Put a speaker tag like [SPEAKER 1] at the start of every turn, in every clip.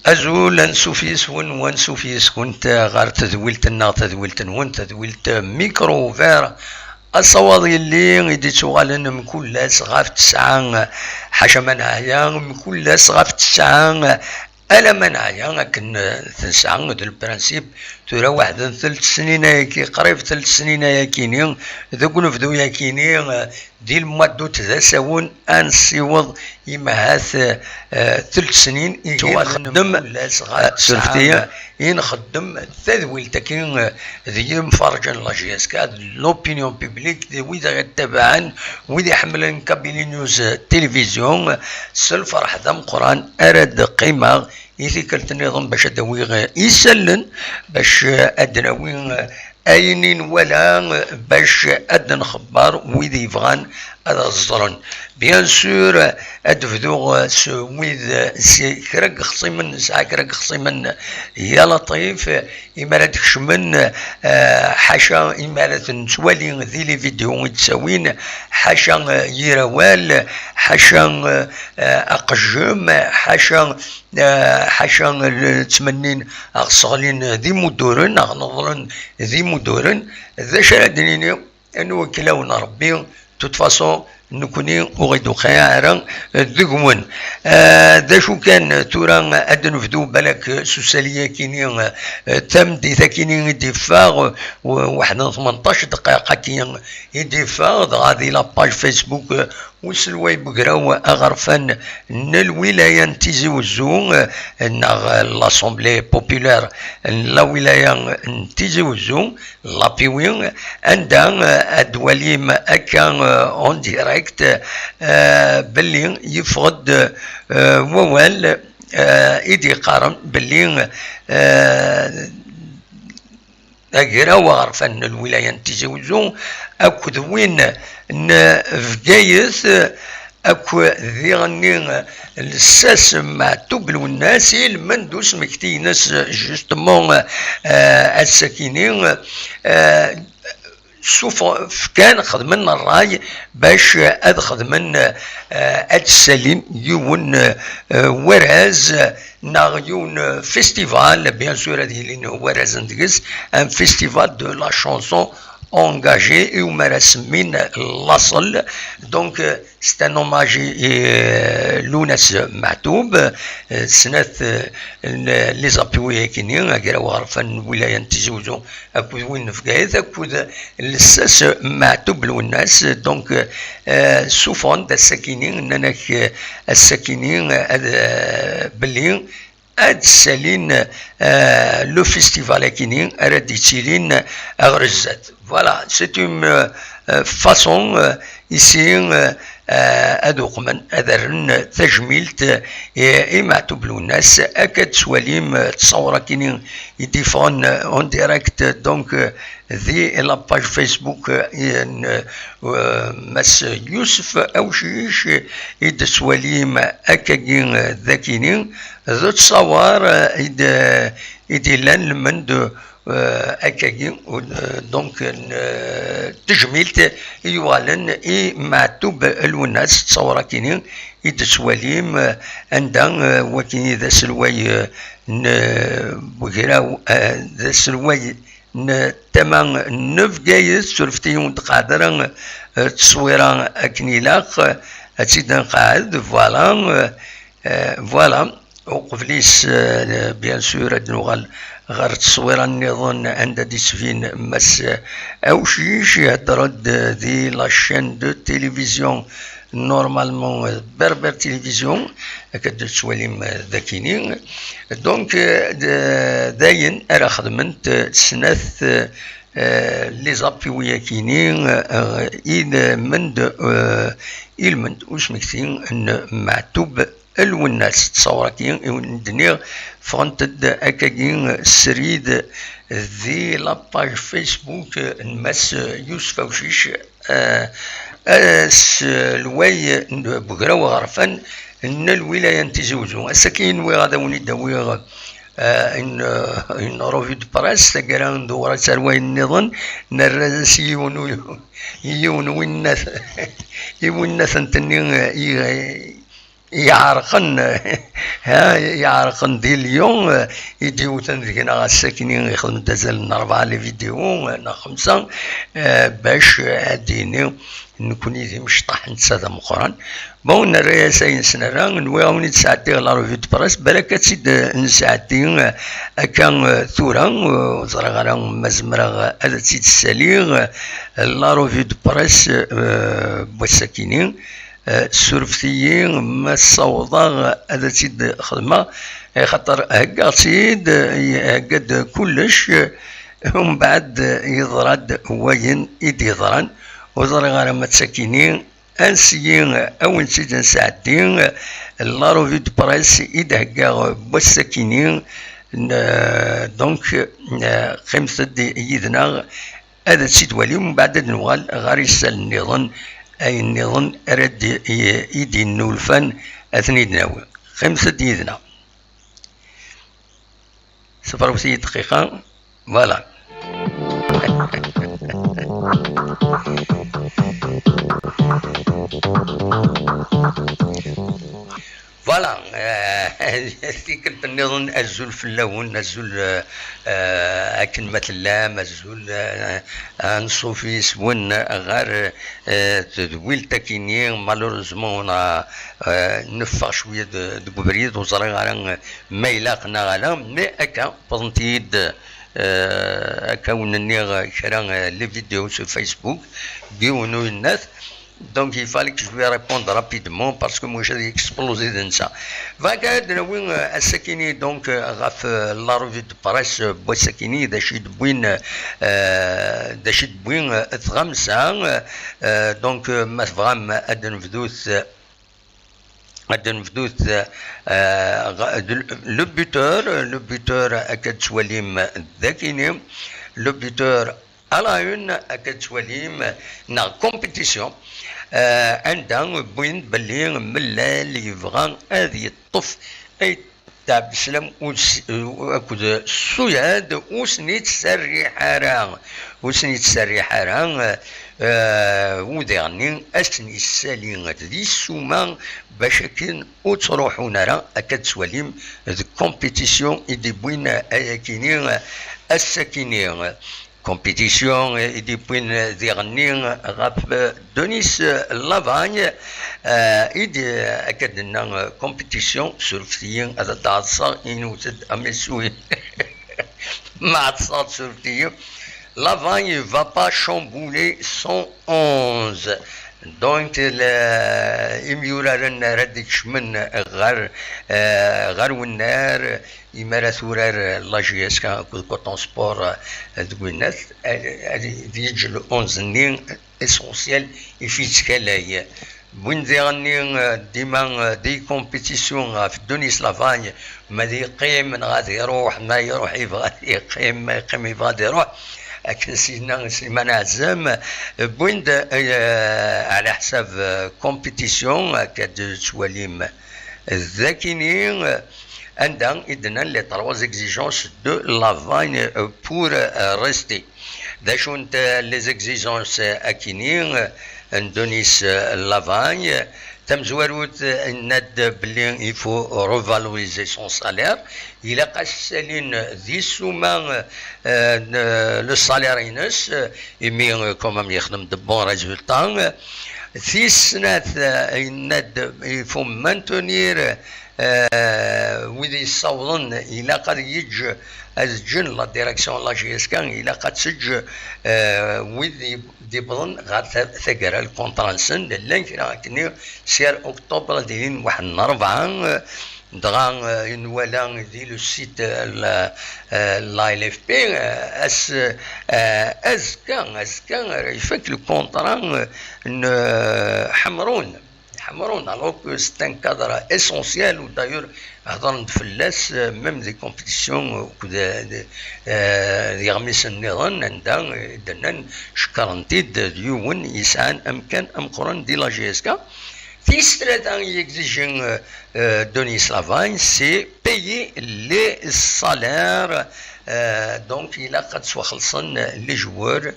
[SPEAKER 1] أزول أنسوفيس ونسوفيس كنت غار تذويلتنا تذويلت ميكرو فير الصواضي اللي يدي تغالن من كل صغاف تسعان حاشا منايا من كل صغاف تسعان ألا منايا كن تسعان دو البرانسيب ترى واحد 3 سنين ياكي قريب 3 سنين ياكيني ذوك نفدو ياكيني دي المادو تذاسون أنسيوض يمهاث 3 سنين يخدم سرفتيا ينخدم تذويل تكين ذي مفرجا لاجياس كاد لوبينيون بيبليك ذي ويدا يتبعن ويدا يحملن كابيلي نيوز تلفزيون سلفرح ذم قران أرد قيمة يثيكلت النظام باش ادوي يسلن باش ادناوين اينين ولا باش ادن خبار ويدي يبغان هذا الظلن بيان سور ادفدو سويد سي كرق خصيمن ساعه كرق خصيمن يا لطيف إمارات كشمن حاشا إمارات نتوالي ذي لي فيديو يتساوين حاشا يروال حاشا أقجم حاشا تمنين أغصغلين ذي مدورن أغنظرن ذي مدورن ذا شردنيني أنو كلاونا ربي توتفاسون نكوني وغيدو خيارا ذقون ذا شو كان تورا أدن فدو بالك سوسالية كيني تم دي ثاكيني دفاع وحنا 18 دقيقة كيني دفاع غادي لاباج فيسبوك وسلوي بقراو أغرفان الولاية نتيزي وزو ناغ لاسومبلي بوبولار لا ولاية نتيزي وزو لابيوين عندها الدوليم أكان اون ديريكت باللي يفقد ووال إيدي قارن باللي أجرا وعرفان الولاية نتيجي وزو أكو ذوين فقايث أكو ذي غني الساس معتوب الناس المندوس مكتي ناس جوستمون الساكنين سوف كان خدمن الراي باش خدمن السليم يون وراز ناغيون فيستيفال بيان سور هذه اللي هو وراز ندقس ان فيستيفال دو لا شانسون engagé et من الأصل دونك c'est un hommage لوناس معتوب سنة لي زابيوي كيني كراو عرفان ولاية نتزوجو أكود وين فقايث أكود الساس معتوب لوناس دونك سوفون دا الساكنين ناناك الساكنين بلي اد سالين لو فيستيفال كينين اراد يتسيلين اغرزات فوالا سيت اون فاصون يسي ادوق من اذرن تجميلت معتوب الناس اكاد سواليم تصور كينين يديفون اون ديريكت دونك ذي لاباج فيسبوك مس يوسف او شيش يد سواليم اكاكين ذاكينين ذو تصور يدي لان المند أكاين دونك تجميلت يوالن إي معتوب الوناس تصورا كينين يدسواليم عندها وكيني ذا سلواي بوغيراو ذا سلواي تمام نفقايز سلفتيون تقادرا تصويرا أكنيلاق أتسيدان قاعد فوالا وقفليس بيان سور ادنوغال غير تصوير النظام عند ديسفين مس او شيش هدرد ذي لاشين دو تلفزيون نورمالمون بربر تلفزيون كد تواليم ذاكينين دونك داين أرا خدمت سنث لي زابي ويا كينين إذا مند إلمند وش مكتين أن معتوب الوناس تصور كين دنيا فانتد أكاكين سريد ذي لاباج فيسبوك نمس يوسف وشيش الواي بقرا وغرفان ان الولايه تزوجوا السكين وغادا وندوي ان روفي دو براس تقران دورة سروي النظام نرس يون ونث يونث انتني يعرقن دي اليوم يديو تنذكنا الساكنين يخدم تزال 4 لي فيديو انا 5 باش عاديني نكون يدي مشطح نتسادة مقران بون الرئاسين سنرا نواوني تساعدين لا روفي دو براس بالك تسيد نساعدين كان ثورا وزرا غرا مزمرا هذا تسيد الساليغ لا روفي دو براس بوساكينين سورفتيين ما الصوضاغ هذا تيد خدمة خاطر هكا تيد هكا كلش ومن بعد يضرد وين يدي يضرن وزرا غير ما تساكينين انسيين او نسيت نساعدين لا روفي دو بريس يدهكا بوساكينين دونك خمسة يدنا هذا تسيد ولي ومن بعد نوغال غير يسال النظام أي النظام أرد يدي النولفان أثني دناوي 5 يدنا 60 دقيقة فوالا فوالا ذيك النظام الزول في اللون الزول كلمة اللام الزول نصوفيس ون غير تدويل تاكيني مالوريزمون نفع شوية دقبريد وزرا غير ما يلاقنا غالا مي أكا بضنتيد كون النيغ كرا لي فيديو sur Facebook بيونو الناس donc il fallait que je lui réponde rapidement parce que moi j'ai explosé dans ça. Vagad نوين السكيني donc غاف لا روفي دو براس بوسكيني داشيد بوين تغمسان donc ما فغام ادن فدوث le buteur أكد سواليم ذاكيني le buteur à la une أكد سواليم نا كومبيتيسيون عندها بوين بلي ملا اللي يبغى هذه الطف اي تاع بسلام وأكد الصياد وسنيت سريحارا وديرني اسني السالين ذي السومان باش كين وتروحون راه اكاد سواليم ذي كومبيتيسيون يدي بوين اياكينين الساكنين كومبيتيسيون يدي بوين ديرني غاب دونيس لافاني يدي اكاد لنا كومبيتيسيون سورفتيين هذا داصا ينوتد امسوي مع تصاد سورفتيين Lavagne ne va pas chambouler 111. Donc, يميورارن ردش من غير والنار يمارا ثورار لاجيس كوطون سبور تقول الناس يجل 11 نين اسونسيال يفيتك لاي وين ديغني ديما دي كومبيتيسيون في دونيس لافاني ما دي يقيم غادي يروح ما يروح يبغى يقيم ما يقيم يبغى يروح لكن سيدنا سليمان عزام بويند على حساب كومبيتيسيون كاد سواليم الذاكينين عندنا إذن لي 3 exigences de Lavagne pour rester. داشو انت لي exigences اكينين ندونيس Lavagne تمزواروت ند بلي يفو ريفالوريزي سون سالير إلا قاسالين ذي السوما لو سالير ينس يمي كومام يخدم دو بون ريزولطان Tisnat, il faut maintenir وذي يصوضن إلى قد يج الجن لا ديريكسيون لا جي اس كان إلى قد سج وذي ديبلن غاد ثقر الكونترا نسن لان كنا كني سير أكتوبر دين واحد نربعة دغا ينوالا دي لو سيت لا ال اف بي از كان يفك الكونترا حمرون alors que c'est un cadre essentiel ou d'ailleurs هضرنا فلاس même des compétitions يغمس النظام عندنا دنا شكرنتي ديون يسعان امكان امقران دي لا جي اس كا في ستراتان يكزيجن دوني سلافاين سي payer les salaires دونك إلا قد سوا خلصن لي جوار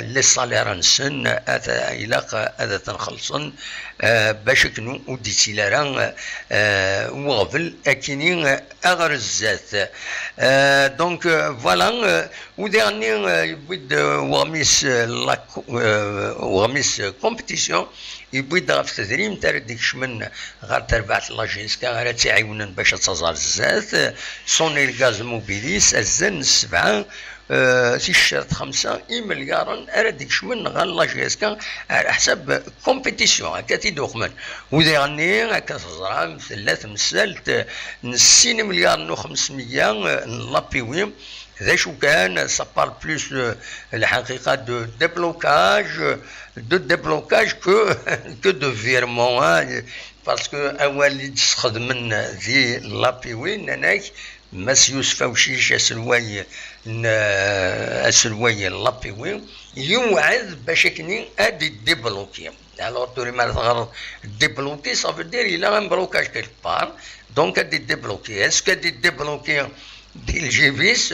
[SPEAKER 1] لي صالير نسن إلا هذا تنخلصن باش كنو وديتي لارا وغفل أكيني أغر الزات دونك فوالا وديرني يبيد وغميس كومبيتيسيون يبيد غاف تدريم تاع ديك من غير تربعت لاجيسكا غير تعاونن باش تزار الزات صوني الغاز موبيليس الزن السبعة تيشيرت 5 مليار أرديك من غير لاجيسكا على حساب كومبيتيسيون هكا تيدوخمن وذي غني هكا تزرع ثلاث مسالت 6 مليار و500 لابيويم ذا شو كان سابار بلوس الحقيقة دو ديبلوكاج كو دو فيرمون باسكو أول تخدمن ذي لابيوين هناك مس يوسف وشيش اسلواي لابيوين يوعد باش كني ادي ديبلوكي alors توري ما تغرض ديبلوكي ça veut dire il a un blocage quelque part donc ادي ديبلوكي est-ce que ادي ديبلوكي دي الجيفيس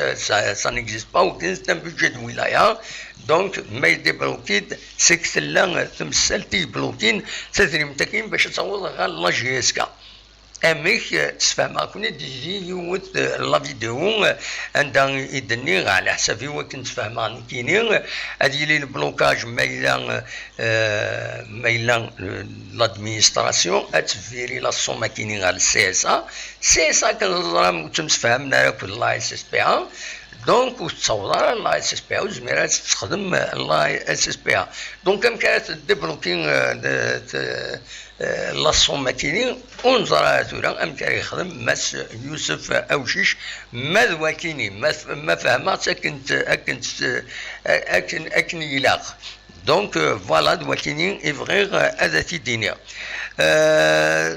[SPEAKER 1] ça n'existe pas aucun c'est un budget de wilaya donc ما يديبلوكيد سكتلا تمثل تيبلوكين تدري متكين باش تصور غير لا جي اس كا اميك تفهم كوني ديجي يوت لا فيديو عندها يدني على حسابي وكنت فاهماني كاينين هادي لي البلوكاج مايلان لادمينستراسيون اتفيري لا سوما كاينين على السي اس ا كنهضر تمسفهمنا راك لا اس اس بي ا دونك وتصور لا اس اس بي ا وزميرات تخدم لا اس اس بي ا دونك كم كانت ديبلوكين لا سوما كاينين ونزرات ولا امكن يخدم مس يوسف اوشيش ماذا كاينين ما فهمت اكن يلاق دونك فوالا دوكينين افغيغ هذا تيدينيا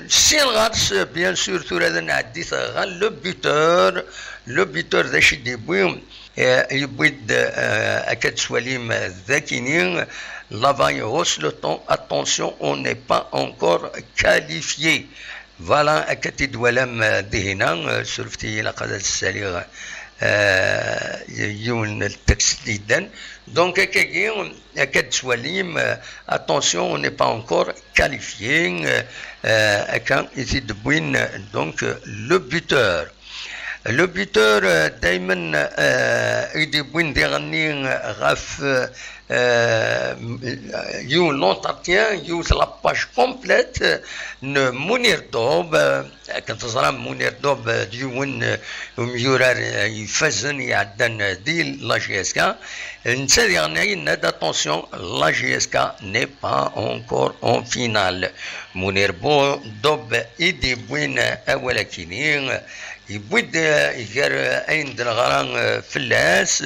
[SPEAKER 1] سي الغارس بيان سور ثور هذا نعديت غا لو بيتور ذا شي ديبويم يبيد اكاد سواليم ذاكينين l'availlance le temps attention on n'est pas encore qualifié voilà أكاد دوالم دهنا سلفتي لقد السليغ يون التكسيدا donc أكاد سواليم attention on n'est pas encore qualifié أكاد يتدبوين donc le buteur دايما يدبوين ديغني غاف يو لونتاتيان يو لا باج كومبليت منير دوب كنتزرى منير دوب ديون ميورار يفزن يعدن دي لا جي اس كا نتا ديغني ناد اتونسيون لا جي اس كا ني با اونكور اون فينال منير دوب يدي بوين اولا كينين يبود يجار اين دنغران فلاس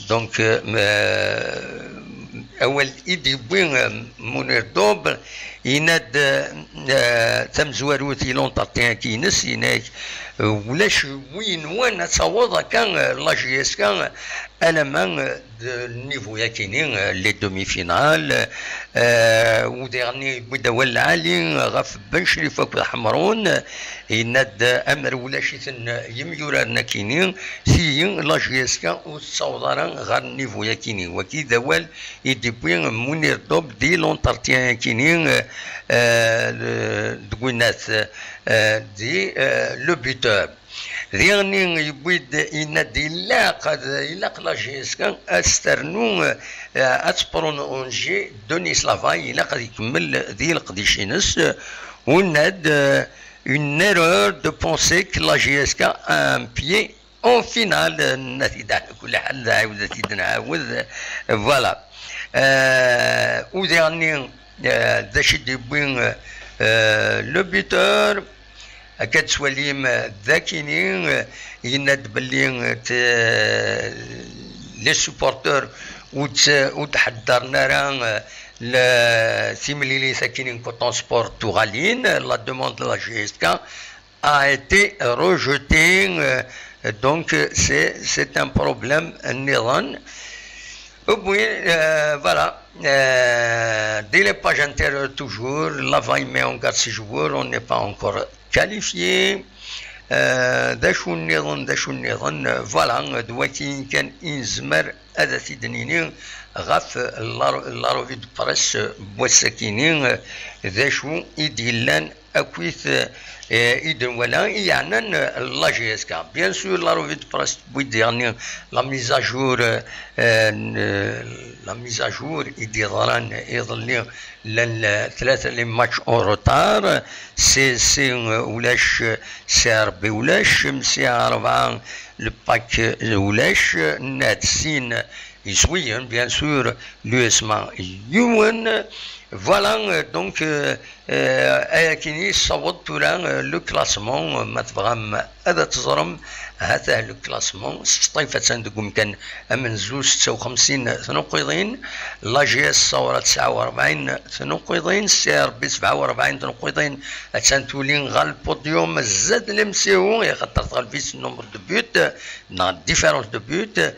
[SPEAKER 1] دونك اول ايدي بوين منير دوب يناد تمزواروتي لونطاتيان كينس يناك ولاش وين تصوض كان لا جي اس كان المان النيفو ياكينين لي دومي فينال وديرني بدا والعالي غاف بن شريفه حمرون يناد امر ولاشيتن يميورنا كينين سي لا جي اس كان وتصوضرا غير النيفو ياكينين وكي دوال يديبوين منير دوب دي لونطارتيان كينين دوينات دي لو بوتور ذيغني يبيد ينادي إلا لا جيسكا أسترنو أتبرون أونجي دوني سلافاي إلا قد يكمل ذي القديشينس وناد une erreur de penser que la GSK a un pied en finale. Voilà. Au dernier, le buteur, Akad Swalim Dakinin, Yinad Belling, les supporters, ou Haddarnaran, le Similili Sakinin Coton Sport Touraline, la demande de la GSK a été rejetée. Donc c'est un problème en Iran. Oui, voilà. Dès les pages antérieures toujours, l'avant met en garde 6 joueurs, on n'est pas encore qualifié. داشو النظام فوالا دلوقتي كان إنزمر هذا تيدنيني غاف لاروفي دو بريس بوساكيني داشو إديلان أكويث إدن ولا يعني لا جي اس كا بيان سور لاروفي دو بريس بويديرني لا ميزاجور يديران يظل لان ثلاثة لي ماتش اون روتار سي ولاش سي اربي ولاش مسي 4 الباك ولاش ناتسين يسويا بيان سور لو اسما يون فوالا دونك اكيني صوت توران لو كلاسمون ما تبغى هذا تزرم هذا لو كلاسمون طيفة عندكم كان من زوج 56 تنقيضين لا جي اس صورة 49 تنقيضين سي ار بي 47 تنقيضين تنتولين غال البوديوم زاد لمسيو يخطر غالفيس النمبر دو بيوت ديفيرونس دو بيوت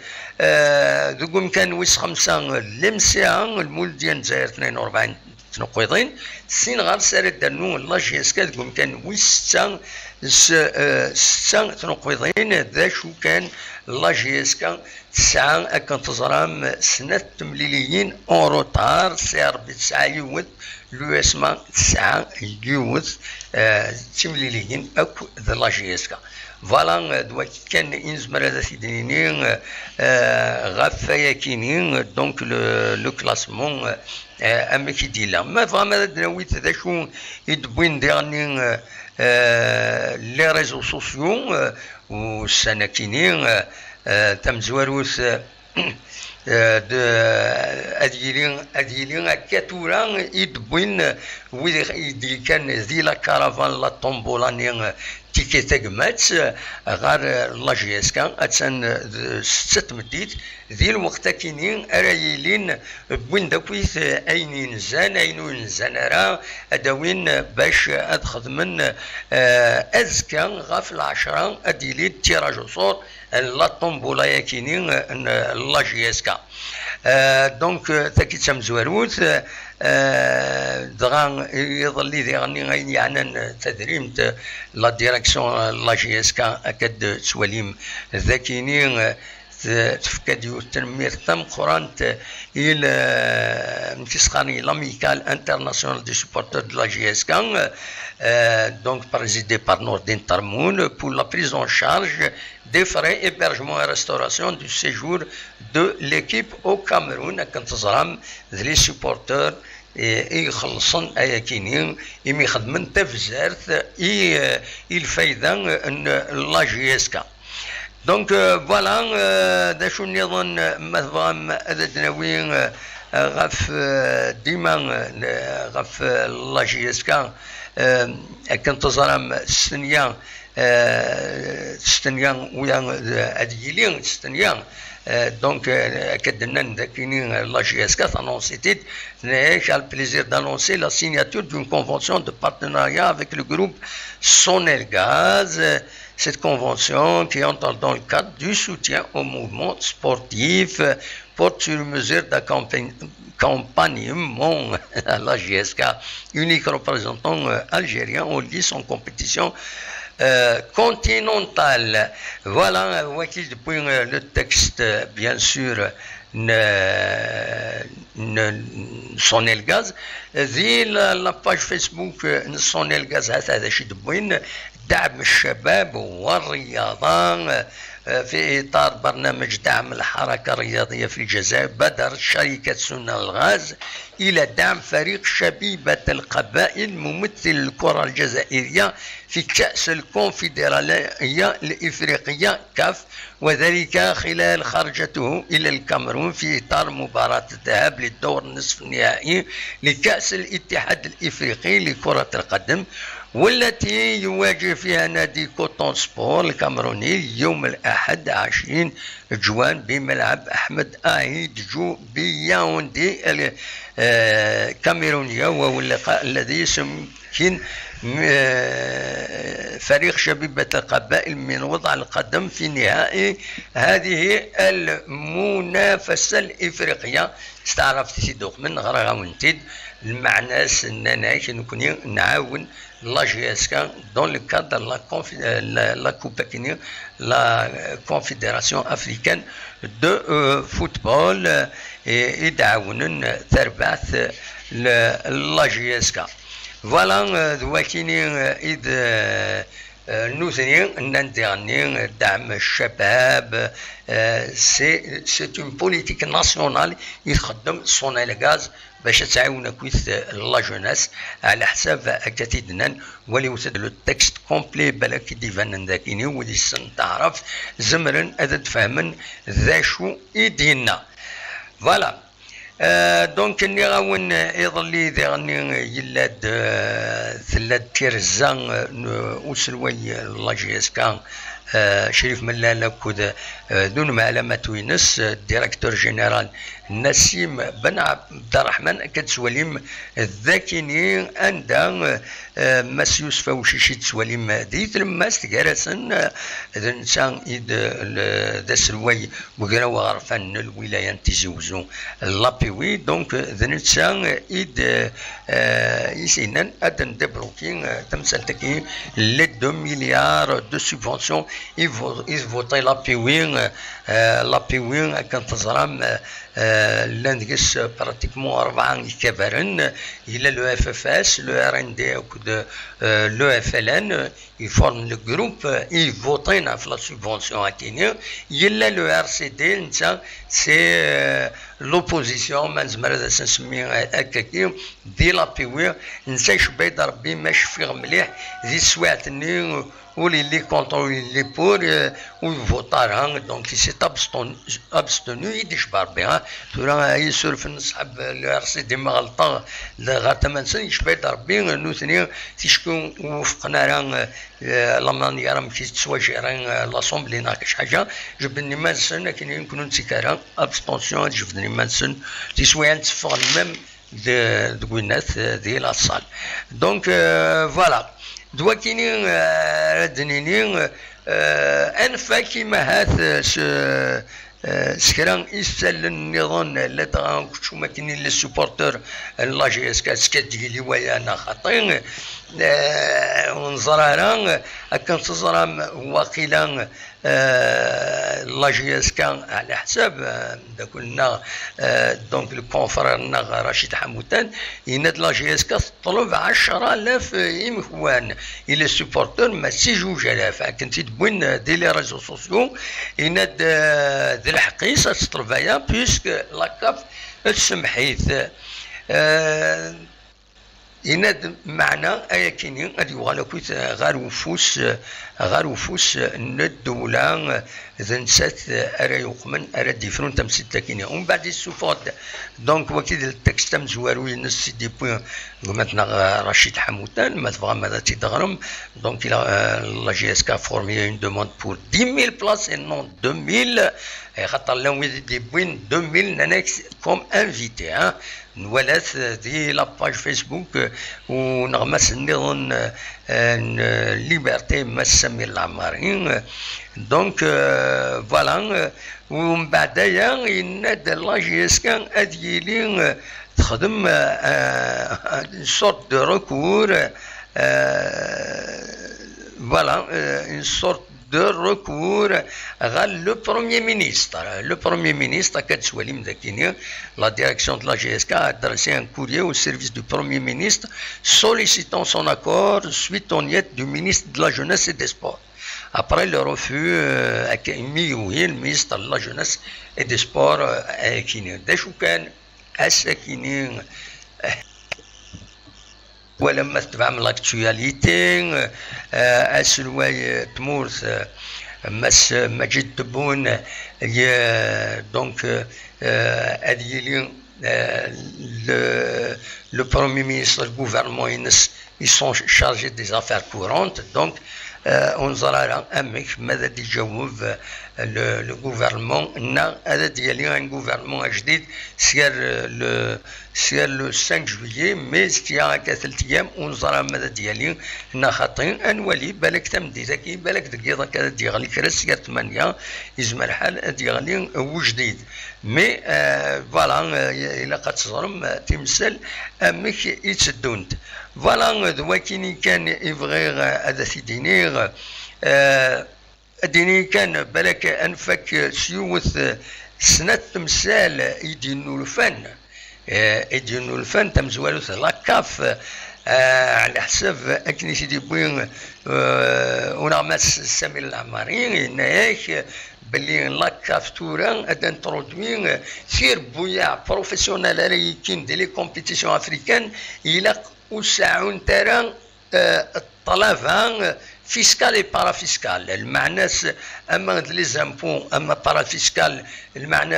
[SPEAKER 1] دوكم كان ويس 5 لمسيها المول ديال الجزائر 42 تنقيضين سين غير سارد دانو لا جي اس كتقوم كان ويس 6 تنقيضين ذا شو كان لا جي اس كا 9 كان تزرام سنة تمليليين اون روتار سير ب 9 يوث لو اسما 9 يوث تمليليين اكو ذا لا جي اس كا فوالا دلوقتي كان انزمر هذا سيدنيني غافا كينين دونك لو كلاسمون اما كي ديلا ما فهم هذا دناويت هذا شو يدبوين ديرني لي ريزو سوسيو والسنة كينين تم زواروث اديلين كاتورا يدبوين ويدي كان ذي لا كارافان لا طومبولاني تيكي تاكمات غار لا جي اس كا اتسان 6 مديت ذي الوقت كاينين ارايلين بوين داكويث اينين زان اينون زانرا اداوين باش ادخدمن ازكا غاف العشرة اديلي تيراج صوت لا طومبولا كاينين لا جي اس كا دونك تاكي تسام زواروت دغان يظل لي غني يعني تدريمت لا ديريكسيون لا جي اس كا اكد سواليم ذاكينين تفكد التنمير تم قرانت الى متسقاني لاميكال انترناسيونال دي سبورتور دو لا جي اس كا donc présidé par Nordin Tarmoun pour la prise en charge des frais hébergement et restauration du séjour de l'équipe au Cameroun كنتظرهم les supporters يخلصن اياكينين يخدمن تفزارت الفايده لا جي اس كا دونك فوالا دا شو نظن مثلا هذا دناوين غاف ديما غاف لا جي اس كا كنتظرهم ستنيا ويا اديلين ستنيا donc la GSK a annoncé j'ai le plaisir d'annoncer la signature d'une convention de partenariat avec le groupe Sonelgaz. Cette convention qui entre dans le cadre du soutien au mouvement sportif porte sur une mesure d'accompagnement à la GSK, unique représentant algérien en lice en compétition continentale. Voilà, voici depuis le texte, bien sûr, Sonelgaz. ذي la page Facebook Sonelgaz هذا شي دبوين دعم الشباب والرياضة. في إطار برنامج دعم الحركة الرياضية في الجزائر، بدأت شركة سنة الغاز إلى دعم فريق شبيبة القبائل ممثل الكرة الجزائرية في كأس الكونفدرالية الإفريقية كاف، وذلك خلال خرجته إلى الكاميرون في إطار مباراة الذهاب للدور النصف النهائي لكأس الاتحاد الإفريقي لكرة القدم، والتي يواجه فيها نادي كوتون سبور الكاميروني يوم الأحد 20 جوان بملعب أحمد آهيد جو بياوندي الكاميرونية، وهو اللقاء الذي يمكن فريق شبيبة القبائل من وضع القدم في نهائي هذه المنافسة الإفريقية. استعرفت سيدوق من غرغا ونتيد المعنى أننا نكون نعاون لا جي اس كا دون لو كادر لا كوبا لا كونفدراسيون افريكان دو فوتبول يدعون تربعث لا جي اس كا. فوالا دواكيني إذ نوثني نديرني دعم الشباب، سي اون بوليتيك ناسيونال يخدم صون الغاز باش تعاون كويس لا جوناس على حساب اكاتيدنا، ولي وسد لو تكست كومبلي بالك ديفان ذاكيني ولي السن تعرف زمرا اذا تفهمن ذا شو يدينا. فوالا دونك ني غاون يظلي ذغني يلاد ثلاث تيرزان وسلوي لا جي اس كان شريف ملالا كود دون معلمة وينس ديريكتور جنرال نسيم بن عبد الرحمن كتسوليم الذاكيني عند ماس يوسف وشيشي تسوليم ديت لماس تكارسن ذنسان إيد ذا سلوي وقرا وغرفان الولاية تيزوزو لابيوي دونك ذنسان إيد يسينان أدن دبروكين تمثلتكي لي 2 مليار دو سوبونسيون يفوتي لابيوين كانت تزرام لاندكس براتيكمون 4 كبرن الى لو اف اف اس لو ار ان دي لو اف ال ان يفورم لو جروب يفوتينا في لا سوبونسيون هاكيني يلا لو ار سي دي نتا سي لوبوزيسيون ما نزمر هذا نسمي هكاكي دي لابيوي نساش بيض ربي ماشي فيه مليح ذي سواتني ولي لي كونترول لي بور ويفوتارها دونك سي ابستونو يديش باربي تورا يسولف نصحاب لو ار سي دي ما غلطه غاتا ما نسيش بيض ربي نوثني تيشكون وفقنا راه لما نيرام كي تسواجيران لاسومبلي ناقش حاجه جبني ما نسن كاين يمكن نتكرا ابستونسيون جبني ما نسن تسويان تفغ الميم دو الناس ديال لاصال دونك فوالا دواكيني ردنيني انفا كيما هاث سكران يسال النظام لا تغان كنتو ما كاينين لي سوبورتور لا جي اس كاس كتجي ويا انا خاطين ونزرارا كان تزرام واقيلا لا جي اس كان على حساب كنا دونك الكونفريرنا رشيد حموتان يناد لا جي اس كان طلب 10,000 إخوان الى سوبورتور ماشي 2,000 كنتي تبوين دي لي ريزو سوسيو يناد ذي الحقيصه تطلبايا بيسك لاكاف تسمحيت يناد معنا ايا كاينين غادي يوغالا كويت غار وفوس الدوله ذنسات ارا يقمن ارا ديفرون تمسيت تاكيني ومن بعد السوفوت دونك وكيد التكست مزوارو ينس دي بوين مثلا رشيد حموتان ما تبغى ماذا تدغرم دونك لا جي اس كا فورمي اون دوموند بور 10,000 بلاص اي نون 2,000 خاطر لهم دي بوين 2,000 نانكس كوم انفيتي نولات دي لاباج فيسبوك ونغمس النظام ليبرتي ما سمي العمارين دونك فوالا ومن بعدها ينادى لا جي اس كان اديلي تخدم سورت دو ريكور فوالا اون سورت de recours vers le Premier ministre. Le Premier ministre, la direction de la GSK a adressé un courrier au service du Premier ministre sollicitant son accord suite aux niettes du ministre de la Jeunesse et des Sports. Après le refus émis le ministre de la Jeunesse et des Sports داشو كان الساكنين ولما تبع من لاكتواليتي السلواي تمورث مس مجد تبون دونك اديلي le Premier ministre, le gouvernement, ils sont chargés des affaires courantes, donc انظر امك ماذا يجاوب le gouvernement هذا ديالي ان gouvernement جديد سير لو 5 جويي مي ستيا كثلث ايام انظر ماذا ديالي هنا خاطين انولي بالك تمدي ذاكي بالك دقيقه كذا ديالي كراس سير 8 يزمر الحال ديالي وجديد مي فوالا الا قد تظلم تمثل امك يتسدونت فوالا دواكيني كان يبغي هذا سيدينيغ ديني كان بالك انفك سيوث سنة تمثال يدينو الفن يدينو الفن تمزوالو لاكاف على حساب اكني سيدي بوين ونعمس السامي العماري نايك باللي لاكاف توران ادان ترودوين سير بويا بروفيسيونال ريكين دي لي كومبيتيسيون افريكان الى وسعون ترى الطلبه فيسكال اي بارافيسكال المعنى اما لي زامبو اما بارافيسكال المعنى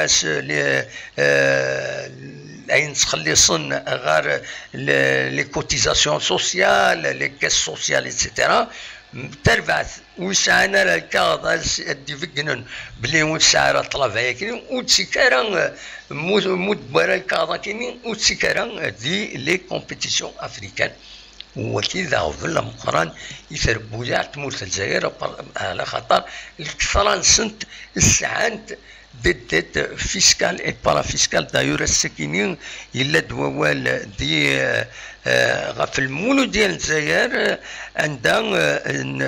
[SPEAKER 1] اين تخلصن غير لي كوتيزاسيون سوسيال لي كاس سوسيال ايتترا تربعت وسعنا الكاظ ديفكنن بلي وسعنا الطلبه ياكن وتسكرا مدبر الكاظ كاين وتسكرا دي لي كومبيتيسيون افريكان وكذا وظل مقران يثربوا يا تمورث الجزائر على خاطر الفرنسا الساعات بدت فيسكال اي بارافيسكال دايور الساكنين الا دوال دي غف المولود ديال الجزائر عندها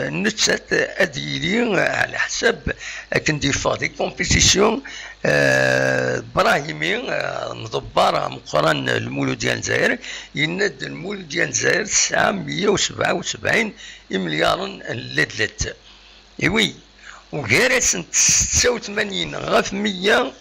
[SPEAKER 1] نتسات اديلي على حساب كندير فاضي كومبيتيسيون براهيمي مضبره مقران المولود ديال الجزائر يند المولود ديال الجزائر 977 مليار لدلت ايوي وغير سنة 86 غاف 100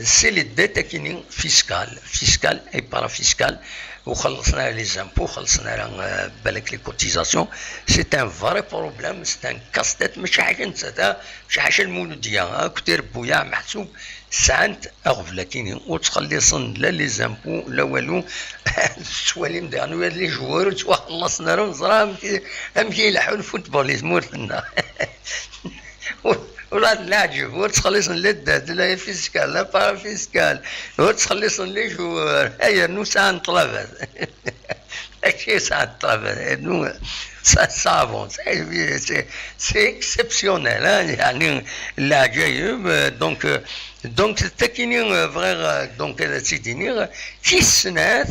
[SPEAKER 1] سي لي داتا كاينين فيسكال اي بارافيسكال وخلصنا لي زامبو خلصنا بالك لي كوتيزاسيون سي ان فري بروبليم سي ان كاستيت ماشي حاجه نساتها ماشي حاجه المولوديه كتير بويا محسوب ساعات اغفلا كاينين وتخلصن لا لي زامبو لا والو السواليم ديالنا لي جوار وخلصنا راه نزرا امشي يلحوا الفوتبول مورثنا ولا اللاعب وتخلصن للدات لا فيسكال لا بارافيسكال وتخلصن لي جوار هيا نو ساعة طلبات هادشي ساعة طلبات نو سافون سي اكسبسيونيل يعني العجايب دونك تاكينين فغير دونك هذا تيديني في سنات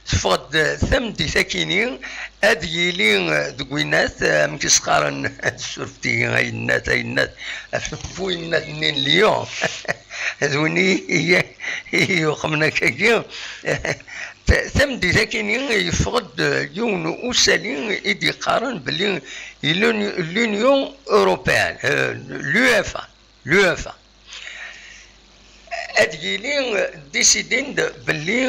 [SPEAKER 1] تفقد ثمدي ثاكينين اديلين دكوينات مكي سقارن السرفتي هاي النات فوينات من اليوم هذوني هي وقمنا كاكيا ثمدي ثاكينين يفقد يون وسالين يدي قارن باللي لونيون اوروبيان لوفا اديلين ديسيدين باللي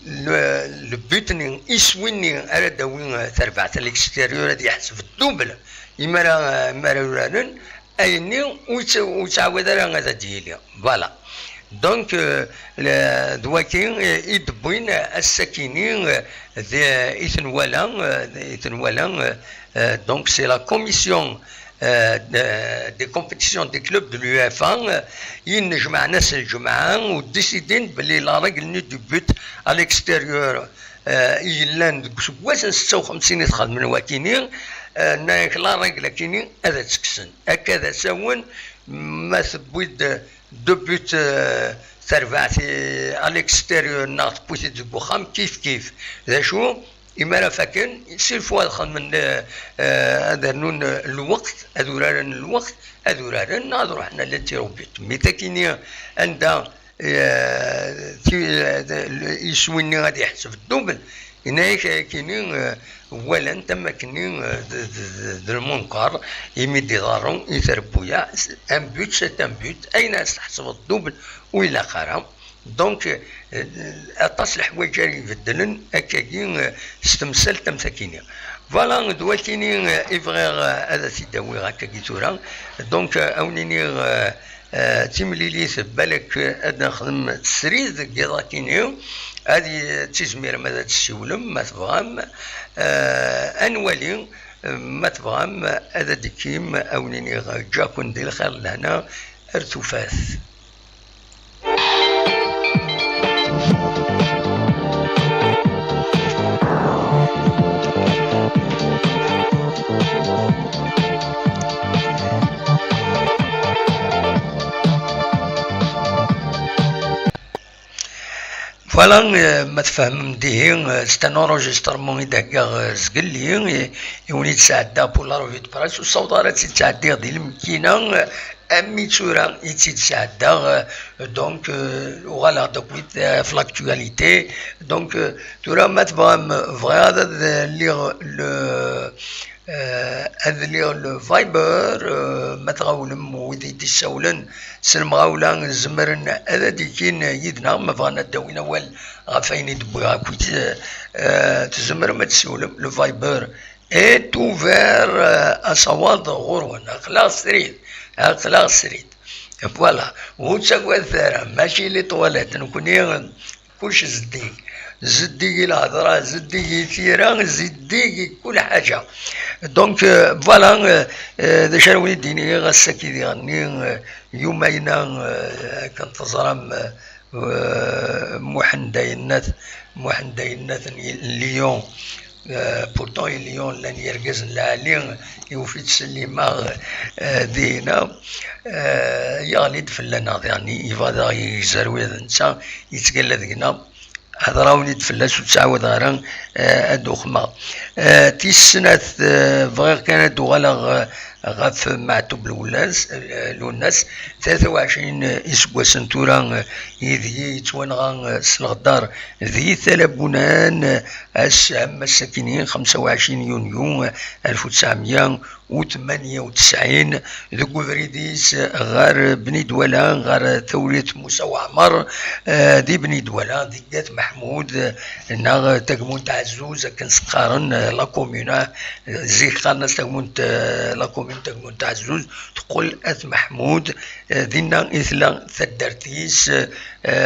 [SPEAKER 1] لو بوتنين يسويني على داوين تربعت الاكستيريور هذه يحسب الدوبل يمرا ايني وتعاود راه هذا ديالي فوالا دونك دواكين يدبوين الساكنين إثنوالا دونك سي لا كوميسيون des compétitions des clubs de l'UEFA ينجمع ناس الجمعة وديسيدين بلي لا رجل دو بوت على الاكستيريور يلان وزن 56 يدخل من واكينين نايك لا رجل كينين هذا تسكسن هكذا ساون ما ثبوت دو بوت تربعتي على الاكستيريور ناط بوتي دو بوخام كيف ذا شو إما راه فاكن سير فوا خدمن هذا نون الوقت هذوران الوقت هذوران نهضروا حنا للتيروبيت مي تاكيني عندها يسويني غادي يحسب الدوبل هنا كاينين اولا تم كاينين المنكر يمد ضارهم يثربويا ان بوت سي ان بوت اين تحسب الدوبل والى اخره دونك اطاس الحوايج اللي يبدلن هكاكي استمثال تمثاكيني فوالا دوالكيني افغير هذا تيداوي هكاكي تورا دونك اونيني تيمليليث بالك اد نخدم تسريد كيضاكيني هذه تيزمير ماذا تسولم ما تبغام انوالي ما تبغام هذا ديكيم اونيني جاكون ديال الخير لهنا ارتفاث. فوالا ما تفهم ديه ستان اونجسترمون يدهكا زقلي يولي تسعدا بولاروفيت براس والصوت تتعدي ديال المكينه امي تورا يتسعدا دونك وغالا دوكويت في لاكتواليتي دونك تورا ما تفهم فغي هذا اللي هذا اللي الفايبر ما تغاولم ويدي تساولن سلمغاولا زمرن هذا ديكين يدنا ما بغانا داوينا وال غافين يدبوا هاكويت تزمر ما تسولم لو فايبر est ouvert à صواد غرون خلاص سريد خلاص سريد فوالا وتساكوا الثارة ماشي لي طواليت نكوني كلشي زديك زديكي الهضرة زديكي الثيرة زديكي كل حاجة دونك فوالا ذا شراوي ديني غاسا كي غني يومينا كنتظرم محندينات ليون بورتون ليون لان يركز العالي يوفي تسليما دينا يغلي دفلنا يعني يفادا يزروي نتا يتقلد ذينا هضراوني تفلاس وتعاود غير ادوخما تيسنات فغير كانت وغلا غاف معتوب لوناس 23 اسبوع سنتورا يذي يتوانغا سلغدار ذي ثلبونان السام الساكنين 25 يونيو 1998 ذو فريديس غار بني دولا غار ثورة موسى وعمر دي بني دولا ديات محمود ناغ تاكمون تعزوز كان سقارن لا كومونا زي قارنا تاكمون لا كومون تاكمون تعزوز تقول اث محمود دينا اثلا ثدرتيس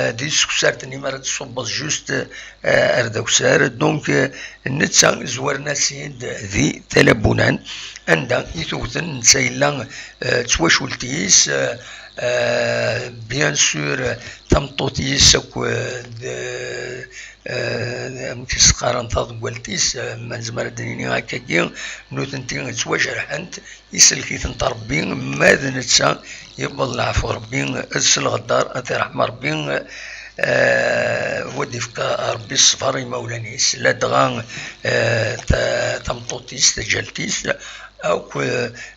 [SPEAKER 1] دي سكسارتني مرات صوبز جوست اردوسار دونك نتسا زورنا سيد ذي ثلبونان عندها يثوثن سيلا تشواشولتيس بيان سور تمطوتيس امكس قارن تضولتيس من زمر دنيني هكاكي نوثنتي تواجرحنت يسلكي تنطربي ماذا نتسا يبغى العفو ربي السل غدار اثي رحمه ربي ودي فكا ربي الصفاري مولانيس لا دغان تمطوتيس تجلتيس او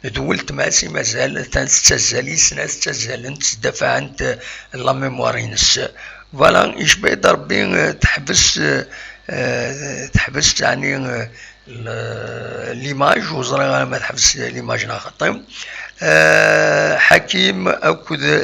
[SPEAKER 1] دولت ماسي مازال تنستزاليس ناس تزالن تدافع انت لا ميموارينس فوالا يشبه ربي تحبس يعني ليماج وزرا ما تحبس ليماج ناخطيم حكيم او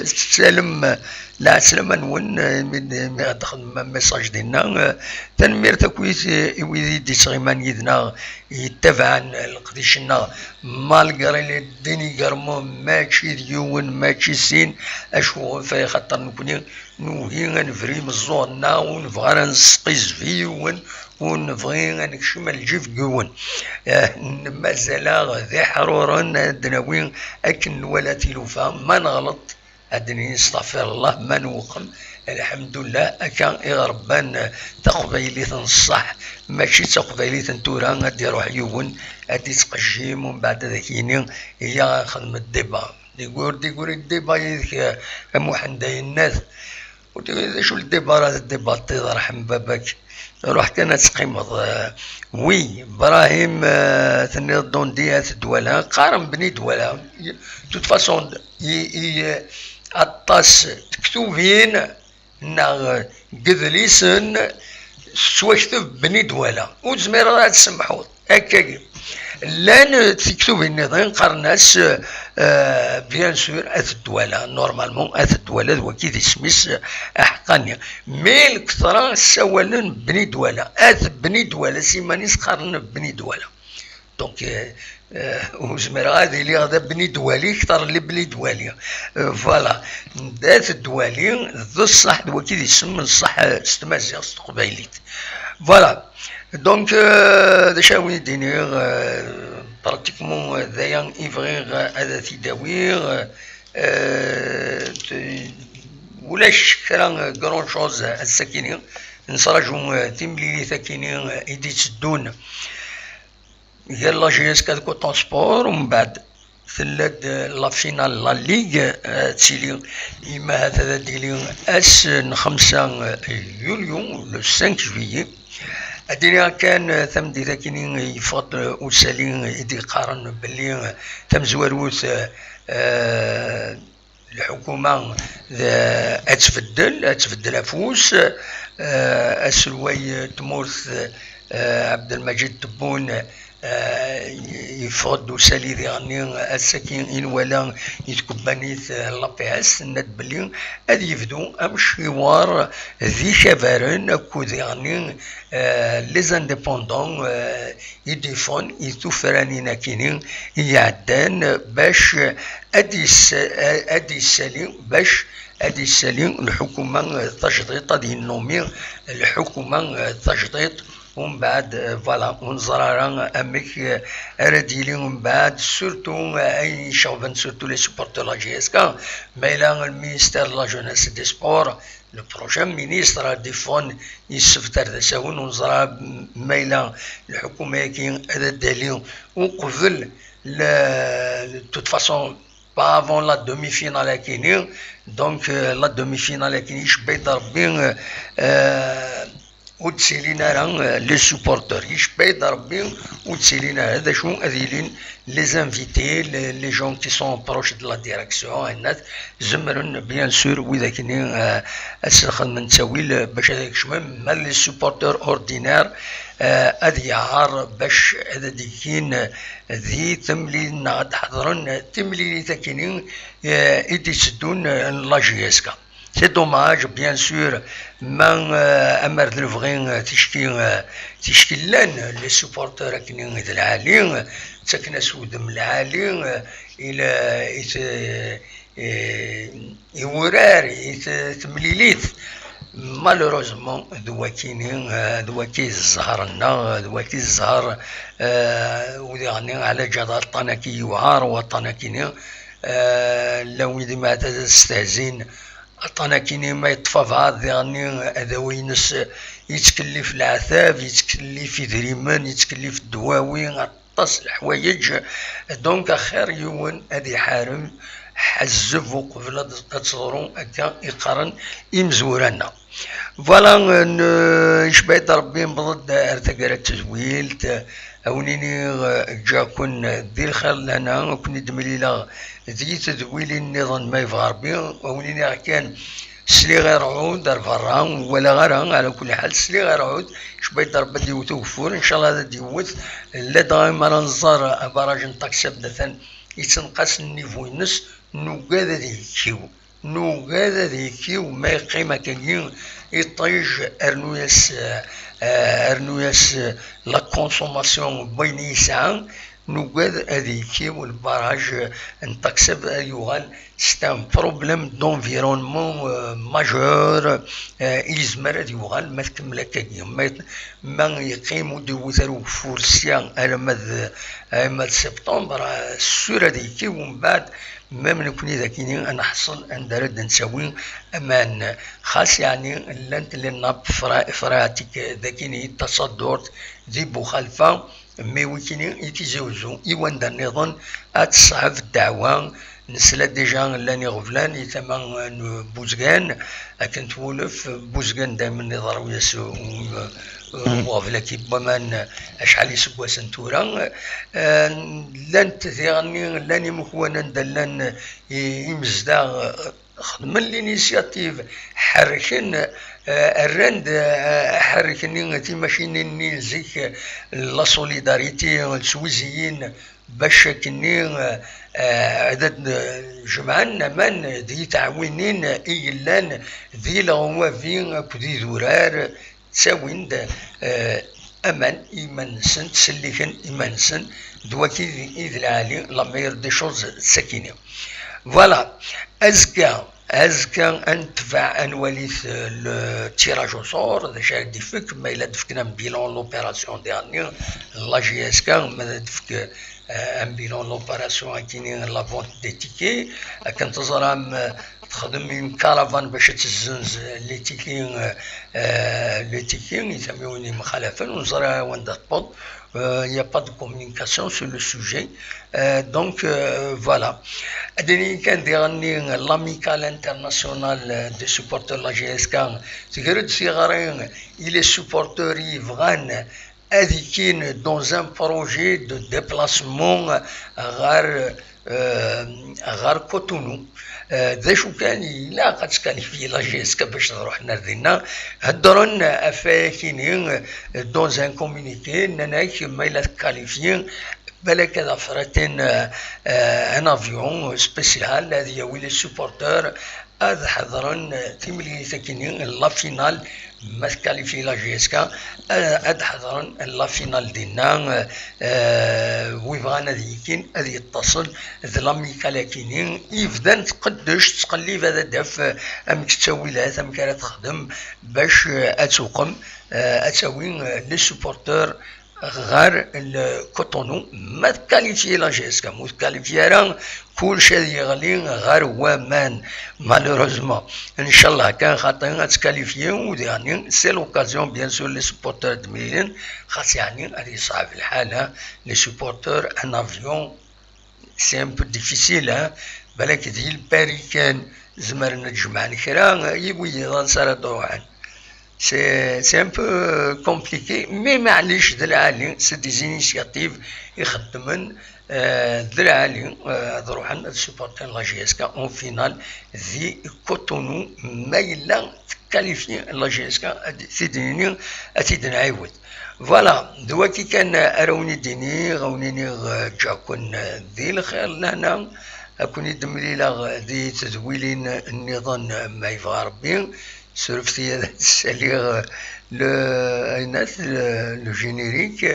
[SPEAKER 1] سالم لا سلام نون مي دخل ميساج ديالنا تنمير تكويت ويدي دي صغيمان يدنا يتبع القديشنا مالغري لي ديني غرمو ماشي ديون ماشي سين اشو في خاطر نكوني نوهي غنفري مزورنا ونبغى نسقيز فيه ونبغي نكشم الجيف كون مازال ذي حرورا دناوين اكن ولا تلوفا ما نغلط أدني استغفر الله ما نوقم الحمد لله أكان إغربان تقبيلي تنصح ماشي تقبيلي تنتورا غادي يروح يون غادي تقجيم ومن بعد ذاكيني هي خدمة الديبا ديقول الديبا يذك محندي الناس قلت له شو الديبارات الديباطي رحم باباك روح كان تقيمض وي ابراهيم ثني الدونديات دولا قارن بني دولا توت فاسون اطاس تكتوبين نا قذليسن سواشتب بني دولا وزمير راه تسمحوا هكاك لان تكتب النظام قرناس بيان سور اث الدوله نورمالمون اث الدوله وكي سميس حقاني مي الكثره سوالن بني دوله اث بني دوله سيمانيس قرن بني دوله دونك وزمير غادي اللي غدا بني دوالي اكثر اللي بني دوالي فوالا ذات الدوالي ذو الصح وكي يسمى الصح ستمازيغ قبايليت فوالا دونك دشاوي دينير براتيكمون ذايا ايفغيغ هذا تيداوير ولاش كرا كرون شوز الساكنين نصراجو تيمليلي ثاكينين ايدي تسدون هي لا جي اس كادكو ترونسبور ومن بعد ثلاد لا فينال لا ليغ تسيلي إما هذا ديلي اس 5 يوليو لو 5 جويي الدنيا كان ثم دي ذاكينين يفضل وسالين يدي قارن باللي ثم زواروث الحكومة اتفدل افوس اسلوي تمورث عبد المجيد تبون يفرض وسالي ذيغني الساكين إن ولا يتكبانيث لابيس ند بلي هذا يفدو أمشيوار ذي شفارن أكو ذيغني لي زانديبوندون يديفون يتوفراني كينين يعدان باش أدي السالي باش أدي السالي الحكومة تجديد هذه النومي الحكومة تجديد ومن بعد فوالا ونزرارا اميك ارديلي ومن بعد سورتو اي شعبان سورتو لي سوبورتو لا جي اس كا ميلا المينيستير لا جونيس دي سبور لو بروجان مينيستر ديفون يسفتر تساون ونزرا ميلا الحكومه كي هذا الدليل وقبل توت فاسون با افون لا دومي فينال كيني دونك لا دومي فينال كيني شبيت ربي وتسيلينا راه لي سوبورتور يشبايد ربي وتسيلينا هذا شنو هذيلين لي زانفيتي لي جون كي سون بروش دو لا ديريكسيون الناس زمرن بيان سور وإذا كاين السلخن من تاويل باش هذاك شويه مال لي سوبورتور اوردينير هذا يعار باش هذا ديكين ذي تملي غاد حضرن تملي تاكينين يدي يسدون لا جي اس كا سي دوماج بيان سور من امر الفغين تشكي لان لي سوبورتور كاينين ذا العالي ساكنه سود من العالي الى يورار تمليليت مالوروزمون دواكي الزهر دواكي الزهر ويعني على جدار طناكي يوعار وطناكيني لو إذا ما تستهزين الطناكيني ما يطفى في هذا يعني هذا وينس يتكلف العذاب يتكلف دريمان يتكلف الدواوين طاس الحوايج دونك خير يون هذه حارم حزف وقبل تصورون هكا يقارن يمزورانا فوالا شبيت ربي بضد ارتقى التزويل اونيني جاكن دير خير لنا كوني دمليلا ذي تزويل النظام ما يفغربي اونيني كان سلي غير عود برا ولا غير على كل حال سلي غير عود شبيت ربي ديوت وفور ان شاء الله هذا ديوت لا دائما ننظر براج نطاكسب مثلا يتنقص النيفو ينس نوكادا ذيكيو ما يقيمة كاين يطيج ارنوياس لا كونسوماسيون بين يسعى نوكاد هذيكي والبراج نتكسب يوغال ستان بروبليم دونفيرونمون ماجور يزمر هذا يوغال ما تكمل كاين ما يقيموا دوثرو فورسيان على مد سبتمبر السورة هذيكي ومن بعد ما نكوني ذاكيني انا حصل ان درد نسوي امان خاص يعني لانت اللي ناب فراتك ذاكيني تصدرت ذي بخلفه مي وكيني يتزوجوا ايوان دا النظام اتصعب الدعوه نسلا ديجا لاني غفلان يتما بوزقان كنت ولف بوزقان دائما يضرب يسو وغفلا كيبا من اشعل يسقوا سنتورا لان تثيرني لاني مكوانا دلان يمزدا خدم الانيسياتيف حركن الرند حركني تيماشيني زيك لا سوليداريتي السويزيين باش كني عدد جمعنا من ذي تعوينين إيلان ذي لغوافين كذي ذرار تساوين أمان إيمان سن تسليكن إيمان سن دواكي إذ العالي لما يردي شوز سكينة فوالا أزكى أنتفع أنواليث التيراج وصور ذا شاك ديفك ما إلا دفكنا بيلون لوبيراسيون ديالني لا جي اس كا ما دفك ان بيلون لوبيراسيون كاينين لا فونت دي تيكي كنت تزرام تخدم من كارافان باش تزنز لي تيكي لي تيكي يسميوني مخالفا ونزرا وين تبط il n'y a pas de communication sur le sujet. Donc voilà. L'amicale internationale des supporters de la GSK, il est supporter Ivran Adikin dans un projet de déplacement غار كوتونو ذا شو كان لا قد كاليفي لا جيسكا باش نروح نردينا هدرن افاكينين دون ان كومونيكي ناناك ما الا كاليفيين بالك هذا فراتين ان افيون سبيسيال هذه ويلي سوبورتور هذا حضرن تيملي ساكنين لا فينال ما كاليفي لا جيسكا هذا حضرن لا فينال دينا ويبغانا ذيكين هذه يتصل ذلاميكالا كينين يفدان تقدش تقليب هذا داف امك تساويلات امك راه تخدم باش اتوقم اتساوي لي سوبورتور غير الكوتونو ما تكاليفي لا جيسكا مو تكاليفي راه كلشي يغلي غير وامان مالوروزمون ان شاء الله كان خاطر تكاليفي وديعني سي لوكازيون بيان سور لي سوبورتور دميلين خاص يعني هذه صعب الحاله لي سوبورتور ان افيون سي ان بو ديفيسيل بالك ذي الباريكان زمرنا تجمعنا كرا يبوي غنسرا روحان c'est un peu compliqué mais معليش دلعالي سي دي زينيسياتيف يخدمن دلعالي روحنا سوبورتين لا جي اس كا اون فينال في كوتونو ما يلا تكاليفي لا جي اس كا تيديني اتيدن عاود فوالا دواكي كان اروني ديني غونيني جاكون ذي الخير لهنا اكوني دمليلا ذي تزويلين النظام ما يبغى ربي سرفتي هذا الساليغ le générique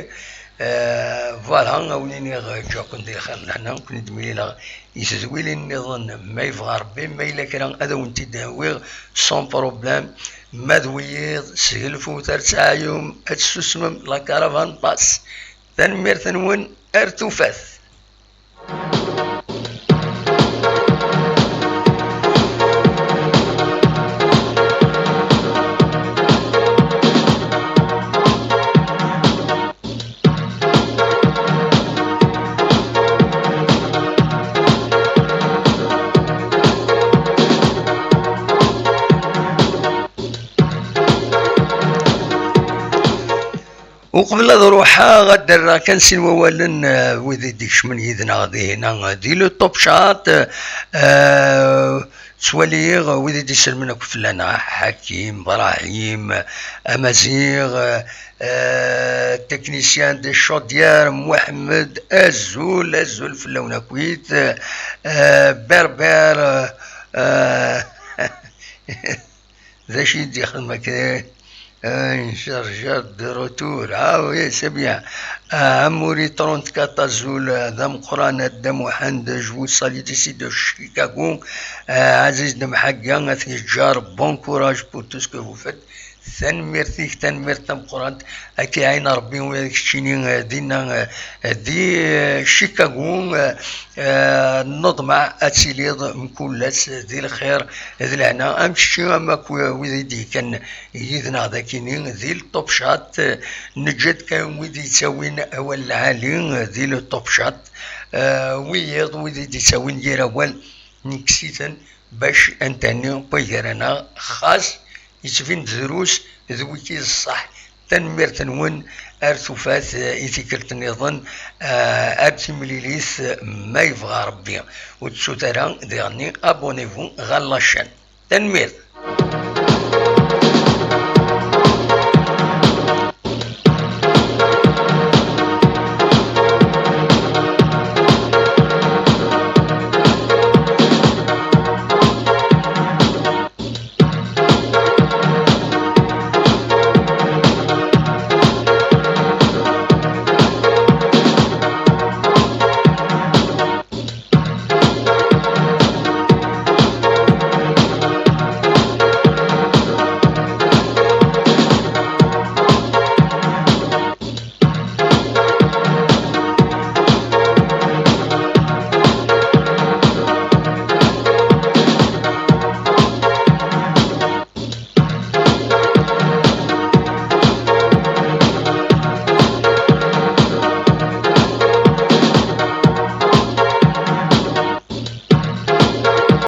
[SPEAKER 1] فوالا غونيني جاكون ذي الخير لهنا كوني دمليلا يتزويل النظام ما يبغى ربي ما إلا كان هذا وانت داويغ سون بروبلام ما دويض سهلفو ترتاع يوم اتسوسمم لا كارافان باس تنمير ثنون ارتوفاث وقبل هذا روحها غدر كنسين ووالن وذي ديكش من يدنا غادي هنا دي لو توب شات سواليغ وذي دي سلمنا كفلانا حكيم براهيم امازيغ تكنيسيان دي شوديار محمد الزول فلاونا كويت بربر ذا شي دي خدمة كده un chargeur de retour. Ah oui, c'est bien. Amouri 34 Azul, Dame Quran, Dame Mohand, je vous salue d'ici de Chicago. Aziz de Mahagyan, bon courage pour tout ce que vous faites. تنميرتيك تنميرت مقرانت أكي عين ربي وياك تشيني دينا دي شيكاغو نضمع أتسيليض مكولات دي الخير ذي العنا أمشي أماك ويدي كان يذنا ذاكيني ذي الطوب شات نجد كان ويدي تسوين أول العالي ذي الطوب شات ويض ويدي تسوين دير أول نكسيتن باش أنتني بيجرنا خاص يتفين دروس ذويكي الصح تنمير تنون ارتفات إثيكلت النظام ارتي مليليث ما يبغى ربي وتسوترا ديغني ابونيفو غالاشان تنمير.